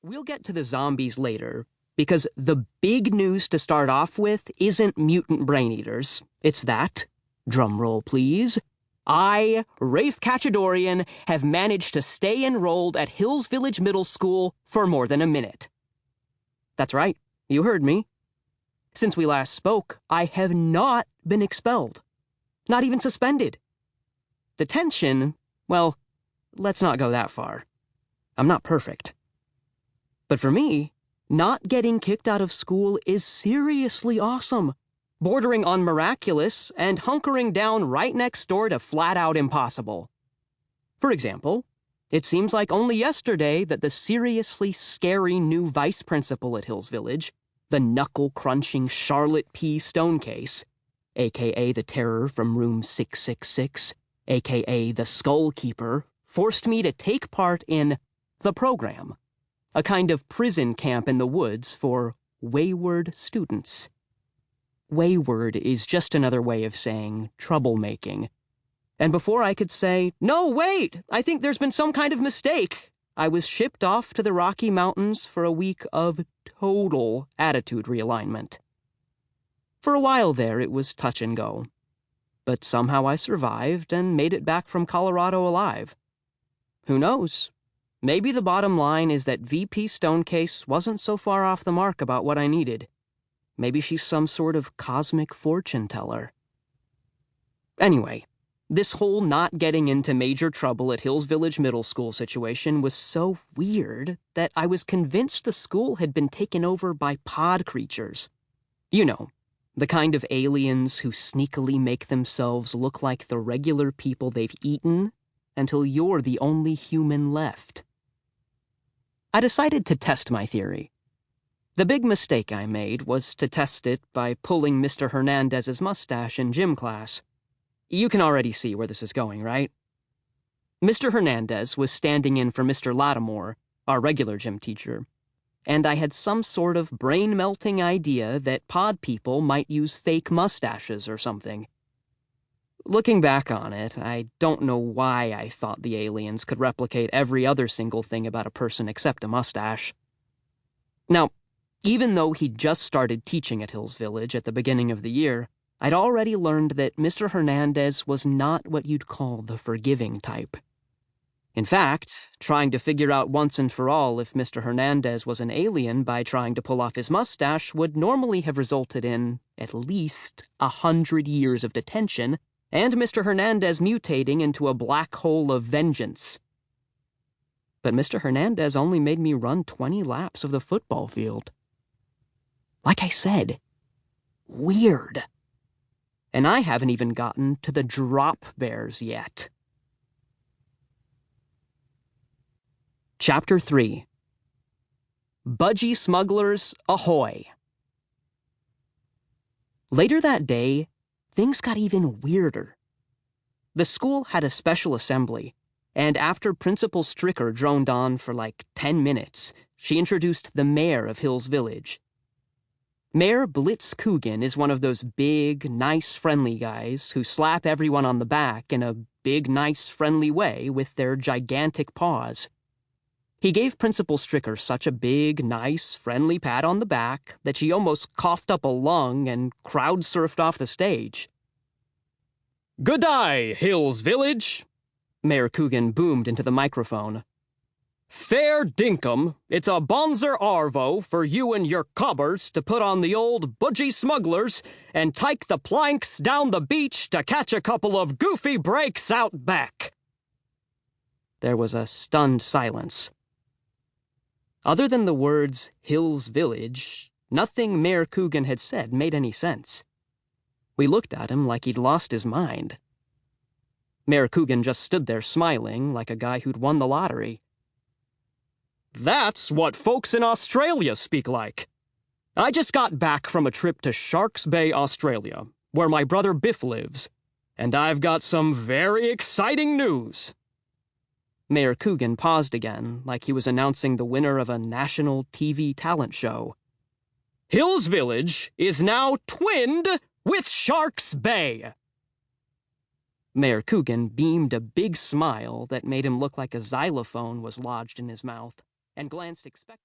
We'll get to the zombies later, because the big news to start off with isn't mutant brain eaters. It's that, drum roll please, I, Rafe Khatchadorian, have managed to stay enrolled at Hills Village Middle School for more than a minute. That's right, you heard me. Since we last spoke, I have not been expelled. Not even suspended. Detention, well, let's not go that far. I'm not perfect. But for me, not getting kicked out of school is seriously awesome, bordering on miraculous and hunkering down right next door to flat-out impossible. For example, it seems like only yesterday that the seriously scary new vice principal at Hills Village, the knuckle-crunching Charlotte P. Stonecase, a.k.a. the terror from room 666, a.k.a. the Skull Keeper, forced me to take part in the program, a kind of prison camp in the woods for wayward students. Wayward is just another way of saying troublemaking. And before I could say, "No, wait, I think there's been some kind of mistake," I was shipped off to the Rocky Mountains for a week of total attitude realignment. For a while there, it was touch and go. But somehow I survived and made it back from Colorado alive. Who knows? Maybe the bottom line is that VP Stonecase wasn't so far off the mark about what I needed. Maybe she's some sort of cosmic fortune teller. Anyway, this whole not getting into major trouble at Hills Village Middle School situation was so weird that I was convinced the school had been taken over by pod creatures. You know, the kind of aliens who sneakily make themselves look like the regular people they've eaten until you're the only human left. I decided to test my theory. The big mistake I made was to test it by pulling Mr. Hernandez's mustache in gym class. You can already see where this is going, right? Mr. Hernandez was standing in for Mr. Lattimore, our regular gym teacher, and I had some sort of brain-melting idea that pod people might use fake mustaches or something. Looking back on it, I don't know why I thought the aliens could replicate every other single thing about a person except a mustache. Now, even though he'd just started teaching at Hills Village at the beginning of the year, I'd already learned that Mr. Hernandez was not what you'd call the forgiving type. In fact, trying to figure out once and for all if Mr. Hernandez was an alien by trying to pull off his mustache would normally have resulted in at least 100 years of detention and Mr. Hernandez mutating into a black hole of vengeance. But Mr. Hernandez only made me run 20 laps of the football field. Like I said, weird. And I haven't even gotten to the drop bears yet. Chapter 3. Budgie Smugglers Ahoy! Later that day, things got even weirder. The school had a special assembly, and after Principal Stricker droned on for like 10 minutes, she introduced the mayor of Hills Village. Mayor Blitz Coogan is one of those big, nice, friendly guys who slap everyone on the back in a big, nice, friendly way with their gigantic paws. He gave Principal Stricker such a big, nice, friendly pat on the back that she almost coughed up a lung and crowd-surfed off the stage. "Good day, Hills Village," Mayor Coogan boomed into the microphone. "Fair dinkum, it's a bonzer arvo for you and your cobbers to put on the old budgie smugglers and take the planks down the beach to catch a couple of goofy breaks out back." There was a stunned silence. Other than the words Hills Village, nothing Mayor Coogan had said made any sense. We looked at him like he'd lost his mind. Mayor Coogan just stood there smiling like a guy who'd won the lottery. "That's what folks in Australia speak like. I just got back from a trip to Sharks Bay, Australia, where my brother Biff lives, and I've got some very exciting news." Mayor Coogan paused again, like he was announcing the winner of a national TV talent show. "Hills Village is now twinned with Sharks Bay." Mayor Coogan beamed a big smile that made him look like a xylophone was lodged in his mouth, and glanced expectantly.